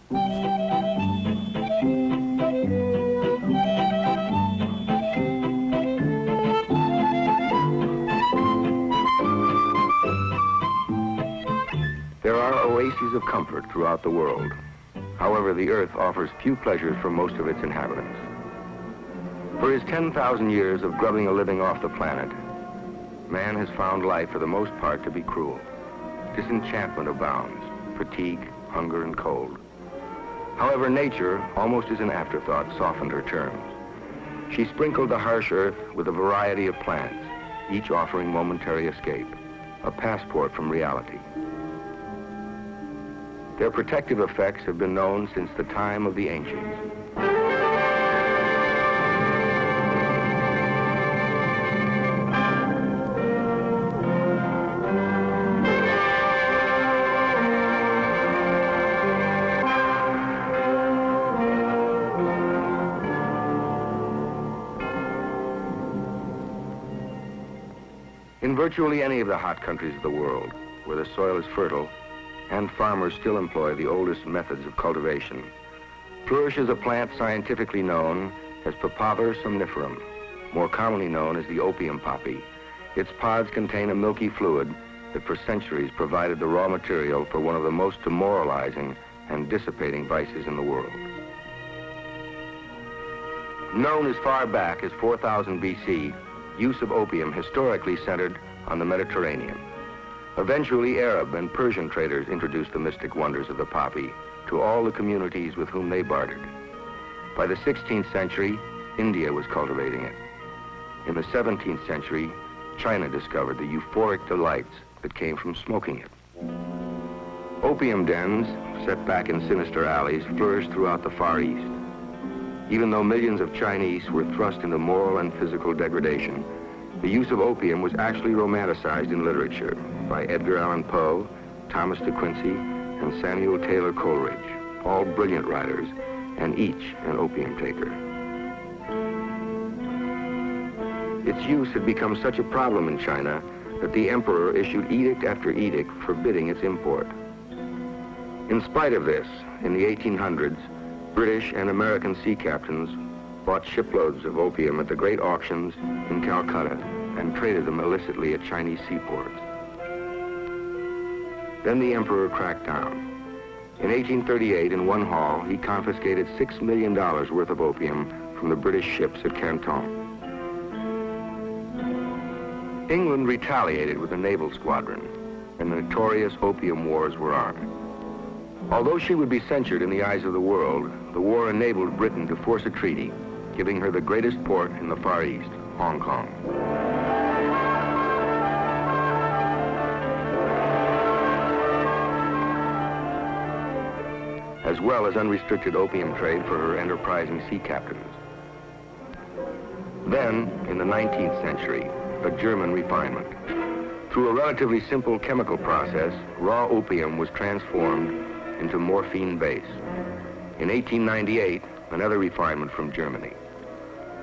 There are oases of comfort throughout the world. However, the Earth offers few pleasures for most of its inhabitants. For his 10,000 years of grubbing a living off the planet, man has found life for the most part to be cruel. Disenchantment abounds, fatigue, hunger, and cold. However, nature, almost as an afterthought, softened her terms. She sprinkled the harsh earth with a variety of plants, each offering momentary escape, a passport from reality. Their protective effects have been known since the time of the ancients. In virtually any of the hot countries of the world, where the soil is fertile, and farmers still employ the oldest methods of cultivation, flourishes a plant scientifically known as Papaver somniferum, more commonly known as the opium poppy. Its pods contain a milky fluid that for centuries provided the raw material for one of the most demoralizing and dissipating vices in the world. Known as far back as 4000 BC, use of opium historically centered on the Mediterranean. Eventually, Arab and Persian traders introduced the mystic wonders of the poppy to all the communities with whom they bartered. By the 16th century, India was cultivating it. In the 17th century, China discovered the euphoric delights that came from smoking it. Opium dens, set back in sinister alleys, flourished throughout the Far East. Even though millions of Chinese were thrust into moral and physical degradation, the use of opium was actually romanticized in literature by Edgar Allan Poe, Thomas de Quincey, and Samuel Taylor Coleridge, all brilliant writers, and each an opium taker. Its use had become such a problem in China that the emperor issued edict after edict forbidding its import. In spite of this, in the 1800s, British and American sea captains bought shiploads of opium at the great auctions in Calcutta and traded them illicitly at Chinese seaports. Then the emperor cracked down. In 1838, in one haul, he confiscated $6 million worth of opium from the British ships at Canton. England retaliated with a naval squadron, and the notorious opium wars were on. Although she would be censured in the eyes of the world, the war enabled Britain to force a treaty, giving her the greatest port in the Far East, Hong Kong. As well as unrestricted opium trade for her enterprising sea captains. Then, in the 19th century, a German refinement. Through a relatively simple chemical process, raw opium was transformed into morphine base. In 1898, another refinement from Germany.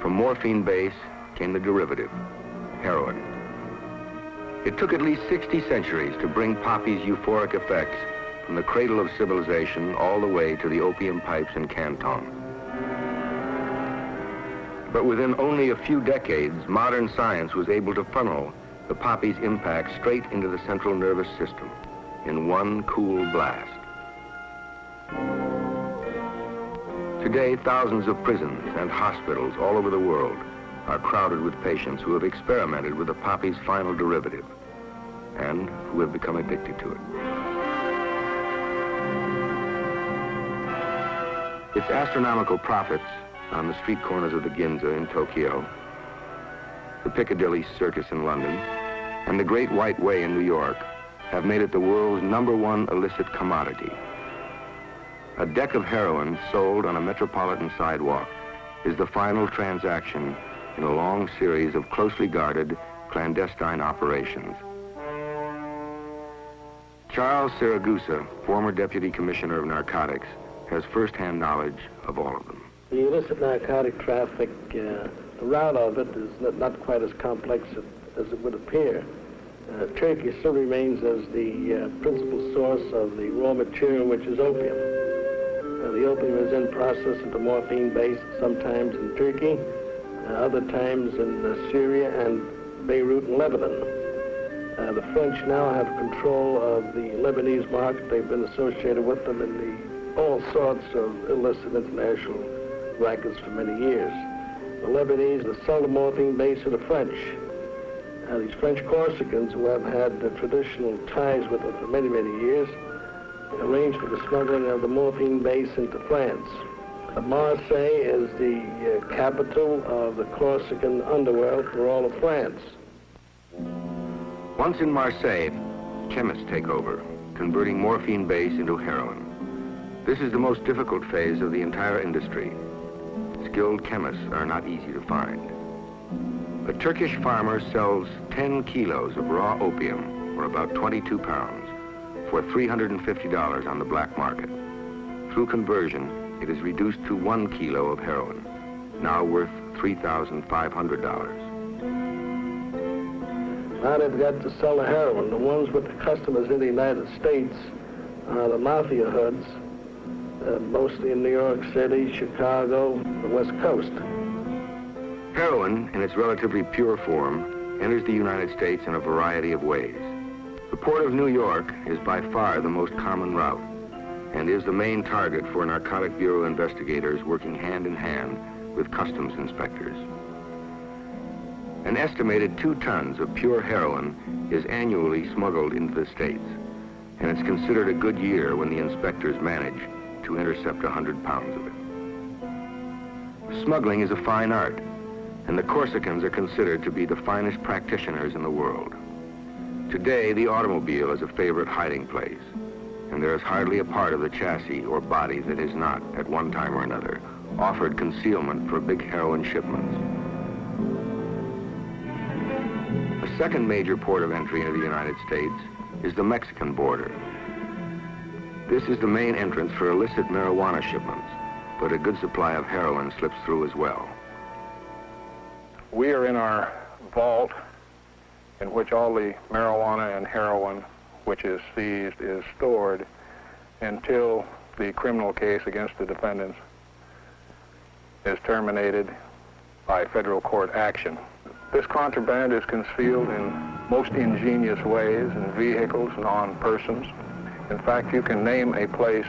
From morphine base came the derivative, heroin. It took at least 60 centuries to bring poppy's euphoric effects from the cradle of civilization all the way to the opium pipes in Canton. But within only a few decades, modern science was able to funnel the poppy's impact straight into the central nervous system in one cool blast. Today, thousands of prisons and hospitals all over the world are crowded with patients who have experimented with the poppy's final derivative and who have become addicted to it. Its astronomical profits on the street corners of the Ginza in Tokyo, the Piccadilly Circus in London, and the Great White Way in New York have made it the world's #1 illicit commodity. A deck of heroin sold on a metropolitan sidewalk is the final transaction in a long series of closely guarded, clandestine operations. Charles Siragusa, former Deputy Commissioner of Narcotics, has first-hand knowledge of all of them. The illicit narcotic traffic, the route of it is not quite as complex as it would appear. Turkey still remains as the principal source of the raw material, which is opium. The opium is then processed into morphine base, sometimes in Turkey, other times in Syria and Beirut and Lebanon. The French now have control of the Lebanese market. They've been associated with them in all sorts of illicit international rackets for many years. The Lebanese sell the morphine base to the French. These French Corsicans, who have had traditional ties with them for many, many years, arranged for the smuggling of the morphine base into France. Marseille is the capital of the Corsican underworld for all of France. Once in Marseille, chemists take over, converting morphine base into heroin. This is the most difficult phase of the entire industry. Skilled chemists are not easy to find. A Turkish farmer sells 10 kilos of raw opium, or about 22 pounds, for $350 on the black market. Through conversion, it is reduced to 1 kilo of heroin, now worth $3,500. Now they've got to sell the heroin. The ones with the customers in the United States are the mafia hoods, mostly in New York City, Chicago, the West Coast. Heroin, in its relatively pure form, enters the United States in a variety of ways. The port of New York is by far the most common route and is the main target for Narcotic Bureau investigators working hand in hand with customs inspectors. An estimated 2 tons of pure heroin is annually smuggled into the States, and it's considered a good year when the inspectors manage to intercept 100 pounds of it. Smuggling is a fine art, and the Corsicans are considered to be the finest practitioners in the world. Today, the automobile is a favorite hiding place, and there is hardly a part of the chassis or body that is not, at one time or another, offered concealment for big heroin shipments. A second major port of entry into the United States is the Mexican border. This is the main entrance for illicit marijuana shipments, but a good supply of heroin slips through as well. We are in our vault in which all the marijuana and heroin which is seized is stored until the criminal case against the defendants is terminated by federal court action. This contraband is concealed in most ingenious ways, in vehicles and on persons. In fact, you can name a place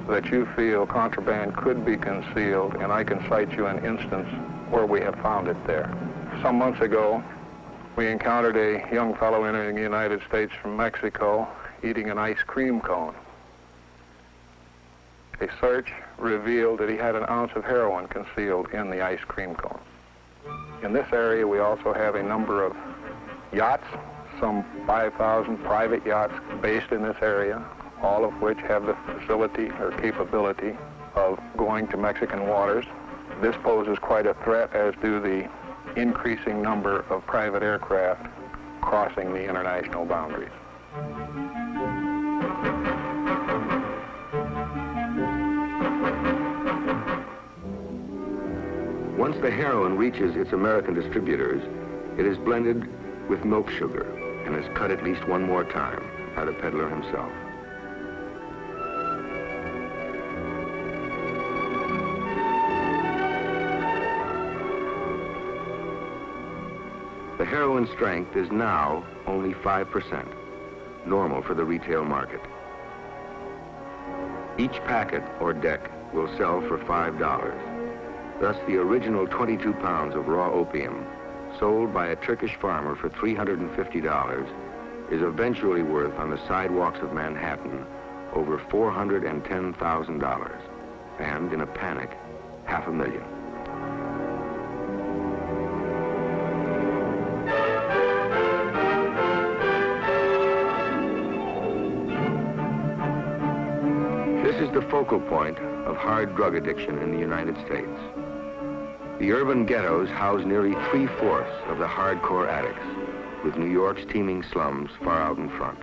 that you feel contraband could be concealed, and I can cite you an instance where we have found it there. Some months ago, we encountered a young fellow entering the United States from Mexico eating an ice cream cone. A search revealed that he had an ounce of heroin concealed in the ice cream cone. In this area, we also have a number of yachts, some 5,000 private yachts based in this area, all of which have the facility or capability of going to Mexican waters. This poses quite a threat, as do the increasing number of private aircraft crossing the international boundaries. Once the heroin reaches its American distributors, it is blended with milk sugar and is cut at least one more time by the peddler himself. The heroin strength is now only 5%, normal for the retail market. Each packet or deck will sell for $5. Thus, the original 22 pounds of raw opium, sold by a Turkish farmer for $350, is eventually worth on the sidewalks of Manhattan over $410,000, and in a panic, $500,000. This is the focal point of hard drug addiction in the United States. The urban ghettos house nearly 3/4 of the hardcore addicts, with New York's teeming slums far out in front.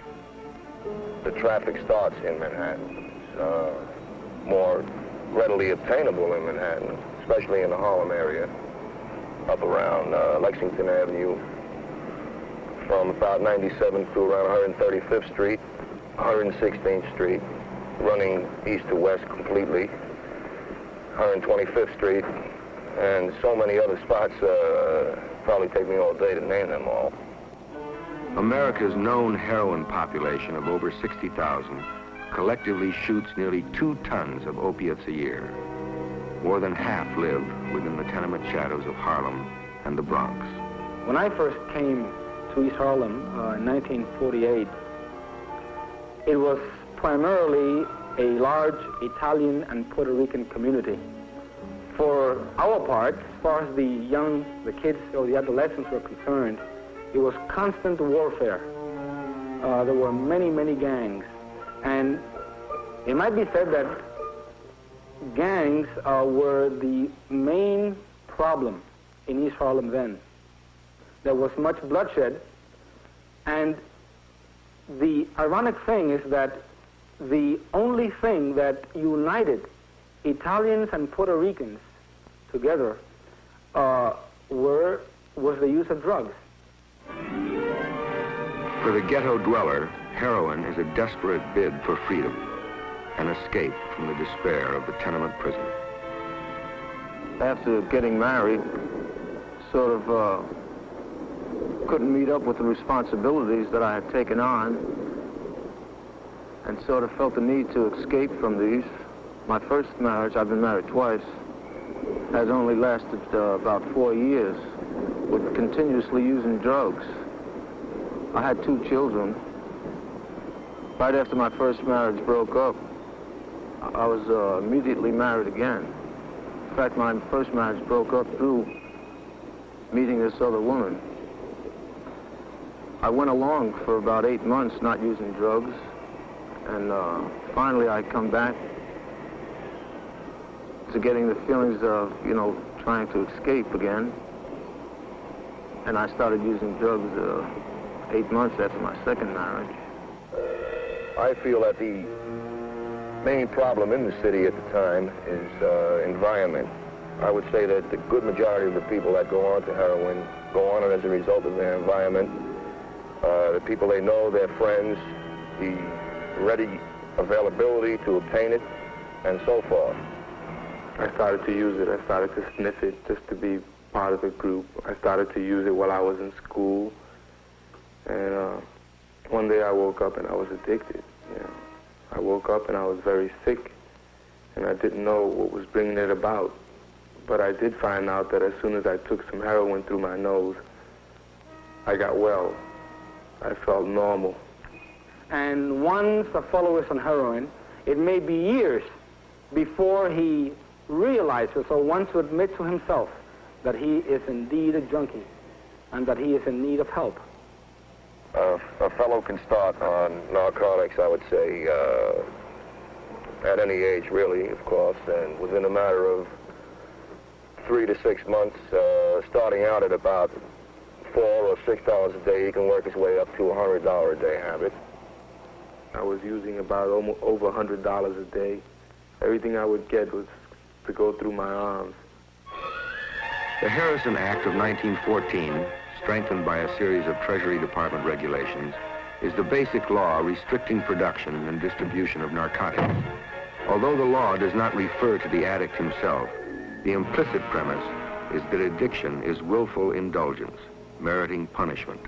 The traffic starts in Manhattan. It's more readily obtainable in Manhattan, especially in the Harlem area, up around Lexington Avenue, from about 97th to around 135th Street, 116th Street, running east to west completely, 125th Street, and so many other spots. Probably take me all day to name them all. America's known heroin population of over 60,000 collectively shoots nearly 2 tons of opiates a year. More than half live within the tenement shadows of Harlem and the Bronx. When I first came to East Harlem in 1948, it was primarily a large Italian and Puerto Rican community. For our part, as far as the kids or the adolescents were concerned, it was constant warfare. There were many, many gangs. And it might be said that gangs were the main problem in East Harlem then. There was much bloodshed, and the ironic thing is that the only thing that united Italians and Puerto Ricans together was the use of drugs. For the ghetto dweller, heroin is a desperate bid for freedom, an escape from the despair of the tenement prison. After getting married, sort of couldn't meet up with the responsibilities that I had taken on, and sort of felt the need to escape from these. My first marriage, I've been married twice, has only lasted about 4 years, with continuously using drugs. I had 2 children. Right after my first marriage broke up, I was immediately married again. In fact, my first marriage broke up through meeting this other woman. I went along for about 8 months not using drugs, and finally I come back to getting the feelings of, trying to escape again. And I started using drugs 8 months after my second marriage. I feel that the main problem in the city at the time is environment. I would say that the good majority of the people that go on to heroin go on it as a result of their environment. The people they know, their friends, the ready availability to obtain it, and so forth. I started to use it. I started to sniff it just to be part of the group. I started to use it while I was in school. And one day I woke up and I was addicted. I woke up and I was very sick, and I didn't know what was bringing it about. But I did find out that as soon as I took some heroin through my nose, I got well. I felt normal. And once a fellow is on heroin, it may be years before he realizes or wants to admit to himself that he is indeed a junkie and that he is in need of help. A fellow can start on narcotics, I would say, at any age, really, of course, and within a matter of 3 to 6 months, starting out at about $4 or $6 a day, he can work his way up to a $100 a day habit. I was using about over $100 a day. Everything I would get was to go through my arms. The Harrison Act of 1914, strengthened by a series of Treasury Department regulations, is the basic law restricting production and distribution of narcotics. Although the law does not refer to the addict himself, the implicit premise is that addiction is willful indulgence, meriting punishment.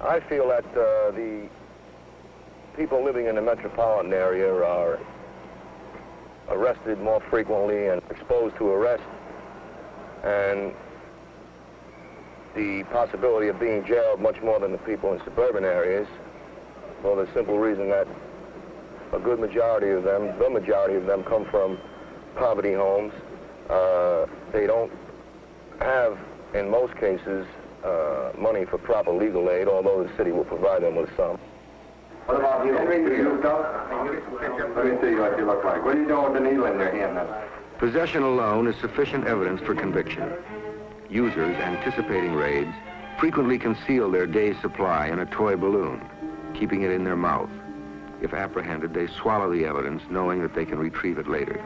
I feel that the people living in the metropolitan area are arrested more frequently and exposed to arrest, and the possibility of being jailed much more than the people in suburban areas, for the simple reason that a good majority of them, the majority of them, come from poverty homes. They don't have, in most cases, money for proper legal aid, although the city will provide them with some. What about you? Let me see what you look like. What are you doing with the needle in your hand then? Possession alone is sufficient evidence for conviction. Users anticipating raids frequently conceal their day's supply in a toy balloon, keeping it in their mouth. If apprehended, they swallow the evidence, knowing that they can retrieve it later.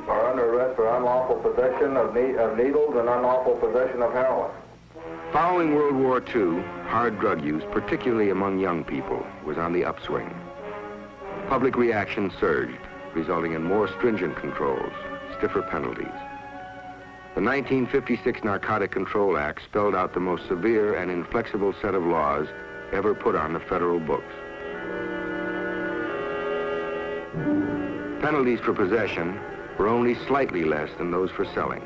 Are under arrest for unlawful possession of needles and unlawful possession of heroin. Following World War II, hard drug use, particularly among young people, was on the upswing. Public reaction surged. resulting in more stringent controls, stiffer penalties. The 1956 Narcotic Control Act spelled out the most severe and inflexible set of laws ever put on the federal books. Penalties for possession were only slightly less than those for selling.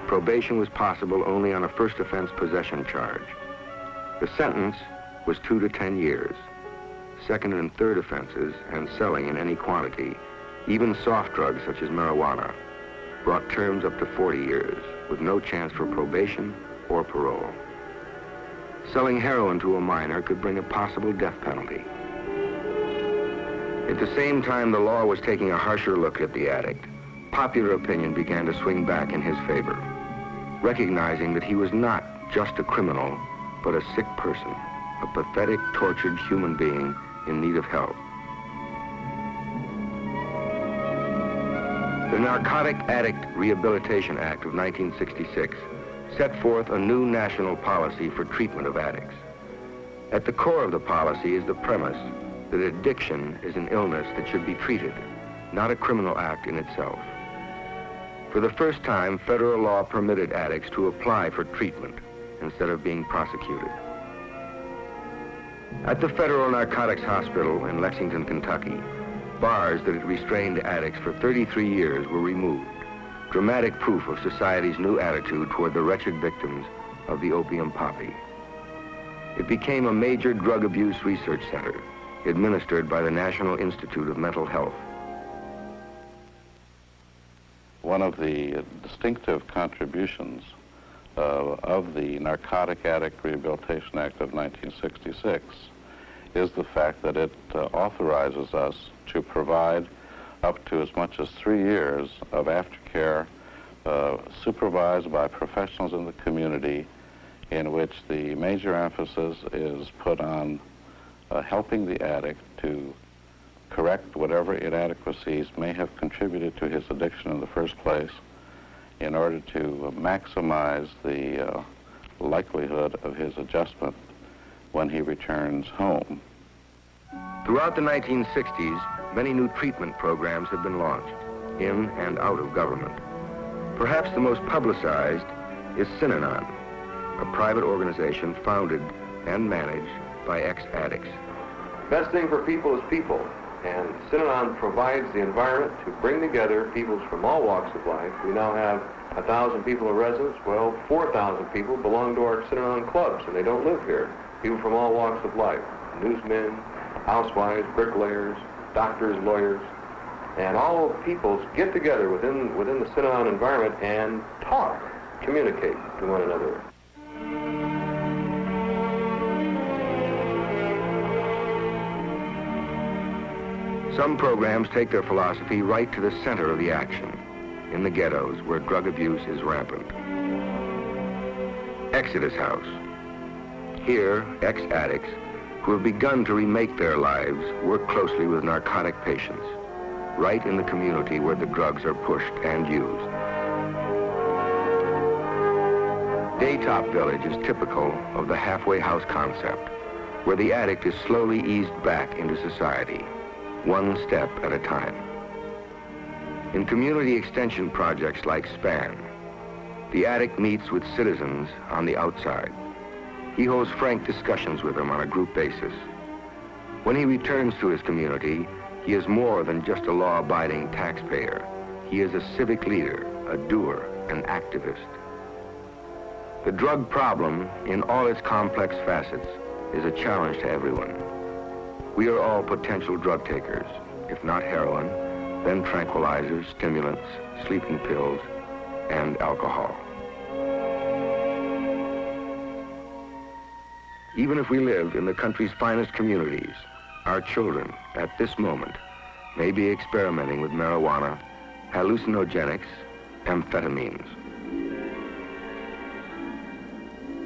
Probation was possible only on a first offense possession charge. The sentence was 2 to 10 years. Second and third offenses and selling in any quantity, even soft drugs such as marijuana, brought terms up to 40 years with no chance for probation or parole. Selling heroin to a minor could bring a possible death penalty. At the same time the law was taking a harsher look at the addict, popular opinion began to swing back in his favor, recognizing that he was not just a criminal, but a sick person, a pathetic, tortured human being in need of help. The Narcotic Addict Rehabilitation Act of 1966 set forth a new national policy for treatment of addicts. At the core of the policy is the premise that addiction is an illness that should be treated, not a criminal act in itself. For the first time, federal law permitted addicts to apply for treatment instead of being prosecuted. At the Federal Narcotics Hospital in Lexington, Kentucky, bars that had restrained addicts for 33 years were removed, dramatic proof of society's new attitude toward the wretched victims of the opium poppy. It became a major drug abuse research center, administered by the National Institute of Mental Health. One of the distinctive contributions of the Narcotic Addict Rehabilitation Act of 1966 is the fact that it authorizes us to provide up to as much as 3 years of aftercare supervised by professionals in the community, in which the major emphasis is put on helping the addict to correct whatever inadequacies may have contributed to his addiction in the first place, in order to maximize the likelihood of his adjustment when he returns home. Throughout the 1960s, many new treatment programs have been launched, in and out of government. Perhaps the most publicized is Synanon, a private organization founded and managed by ex-addicts. Best thing for people is people, and Synanon provides the environment to bring together people from all walks of life. We now have 1,000 people in residence. Well, 4,000 people belong to our Synanon clubs, and they don't live here. People from all walks of life, newsmen, housewives, bricklayers, doctors, lawyers, and all peoples get together within the Synanon environment and talk, communicate to one another. Some programs take their philosophy right to the center of the action, in the ghettos where drug abuse is rampant. Exodus House. Here, ex-addicts who have begun to remake their lives work closely with narcotic patients, right in the community where the drugs are pushed and used. Daytop Village is typical of the halfway house concept, where the addict is slowly eased back into society, one step at a time. In community extension projects like SPAN, the addict meets with citizens on the outside. He holds frank discussions with them on a group basis. When he returns to his community, he is more than just a law-abiding taxpayer. He is a civic leader, a doer, an activist. The drug problem, in all its complex facets, is a challenge to everyone. We are all potential drug takers, if not heroin, then tranquilizers, stimulants, sleeping pills, and alcohol. Even if we live in the country's finest communities, our children, at this moment, may be experimenting with marijuana, hallucinogenics, amphetamines.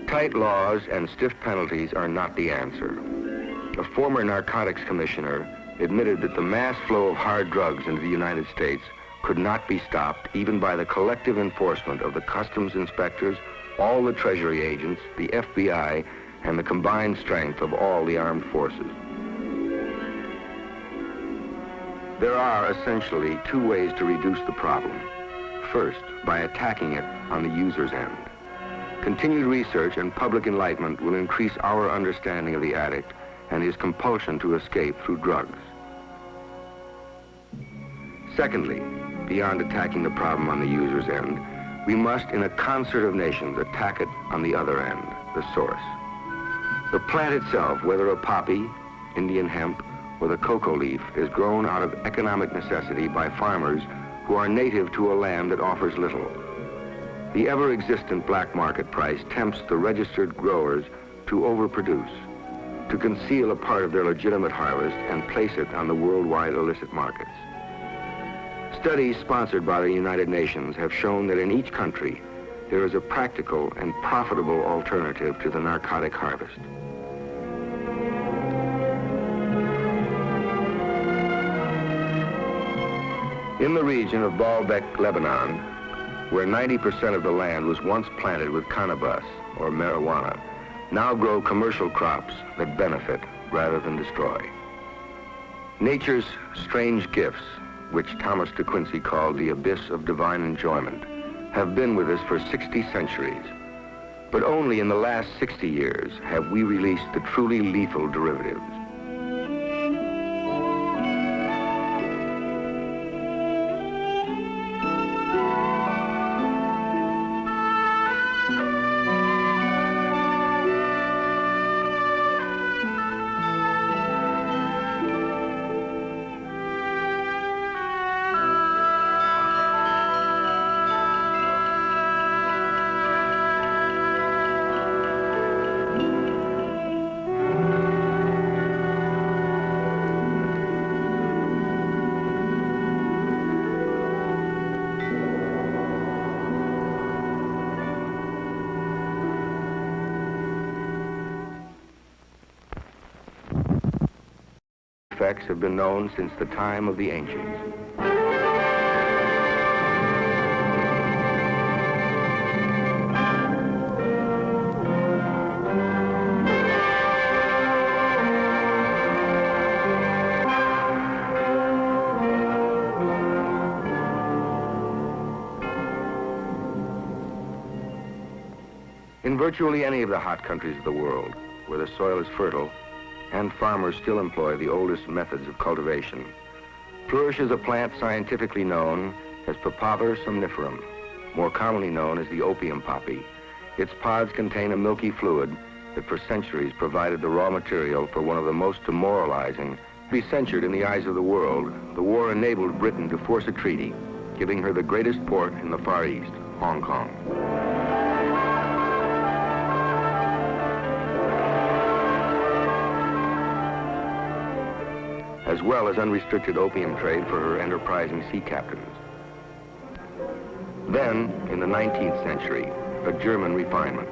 Tight laws and stiff penalties are not the answer. A former narcotics commissioner admitted that the mass flow of hard drugs into the United States could not be stopped even by the collective enforcement of the customs inspectors, all the Treasury agents, the FBI, and the combined strength of all the armed forces. There are essentially two ways to reduce the problem. First, by attacking it on the user's end. Continued research and public enlightenment will increase our understanding of the addict and his compulsion to escape through drugs. Secondly, beyond attacking the problem on the user's end, we must, in a concert of nations, attack it on the other end, the source. The plant itself, whether a poppy, Indian hemp, or the cocoa leaf, is grown out of economic necessity by farmers who are native to a land that offers little. The ever-existent black market price tempts the registered growers to overproduce, to conceal a part of their legitimate harvest and place it on the worldwide illicit markets. Studies sponsored by the United Nations have shown that in each country there is a practical and profitable alternative to the narcotic harvest. In the region of Baalbek, Lebanon, where 90% of the land was once planted with cannabis or marijuana, now grow commercial crops that benefit rather than destroy. Nature's strange gifts, which Thomas de Quincey called the abyss of divine enjoyment, have been with us for 60 centuries. But only in the last 60 years have we released the truly lethal derivatives. Effects have been known since the time of the ancients. In virtually any of the hot countries of the world, where the soil is fertile, and farmers still employ the oldest methods of cultivation, flourishes a plant scientifically known as Papaver somniferum, more commonly known as the opium poppy. Its pods contain a milky fluid that for centuries provided the raw material for one of the most demoralizing. To be censured in the eyes of the world, the war enabled Britain to force a treaty, giving her the greatest port in the Far East, Hong Kong. As well as unrestricted opium trade for her enterprising sea captains. Then, in the 19th century, a German refinement.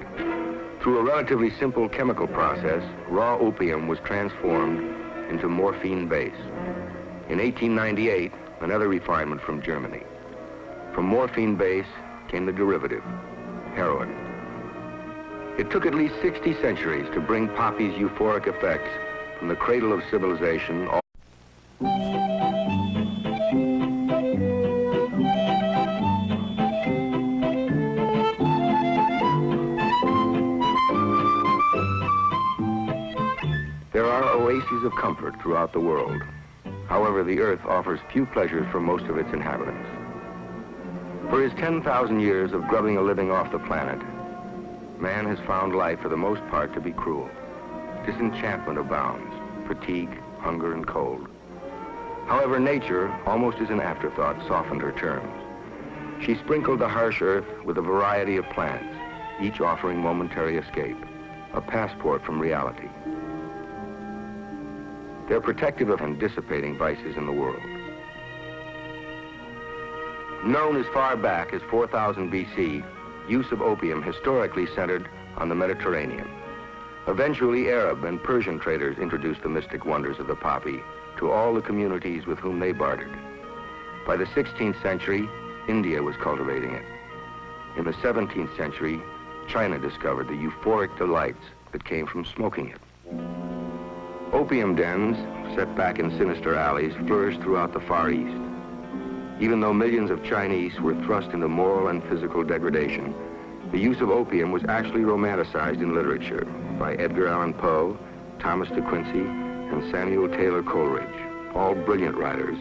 Through a relatively simple chemical process, raw opium was transformed into morphine base. In 1898, another refinement from Germany. From morphine base came the derivative, heroin. It took at least 60 centuries to bring poppy's euphoric effects from the cradle of civilization. There are oases of comfort throughout the world. However, the earth offers few pleasures for most of its inhabitants. For his 10,000 years of grubbing a living off the planet, man has found life for the most part to be cruel. Disenchantment abounds, fatigue, hunger, and cold. However, nature, almost as an afterthought, softened her terms. She sprinkled the harsh earth with a variety of plants, each offering momentary escape, a passport from reality. They're protective of and dissipating vices in the world. Known as far back as 4000 BC, use of opium historically centered on the Mediterranean. Eventually, Arab and Persian traders introduced the mystic wonders of the poppy to all the communities with whom they bartered. By the 16th century, India was cultivating it. In the 17th century, China discovered the euphoric delights that came from smoking it. Opium dens, set back in sinister alleys, flourished throughout the Far East. Even though millions of Chinese were thrust into moral and physical degradation, the use of opium was actually romanticized in literature by Edgar Allan Poe, Thomas de Quincey, and Samuel Taylor Coleridge, all brilliant writers,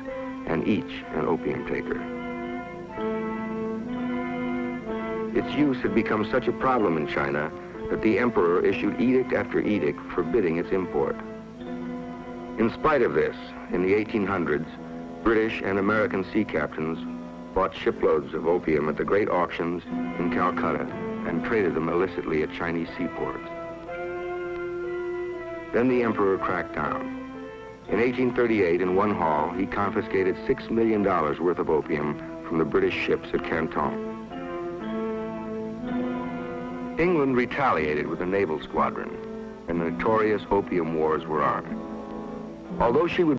and each an opium taker. Its use had become such a problem in China that the emperor issued edict after edict forbidding its import. In spite of this, in the 1800s, British and American sea captains bought shiploads of opium at the great auctions in Calcutta and traded them illicitly at Chinese seaports. Then the emperor cracked down. In 1838, in one haul, he confiscated $6 million worth of opium from the British ships at Canton. England retaliated with a naval squadron, and the notorious Opium Wars were on. Although she would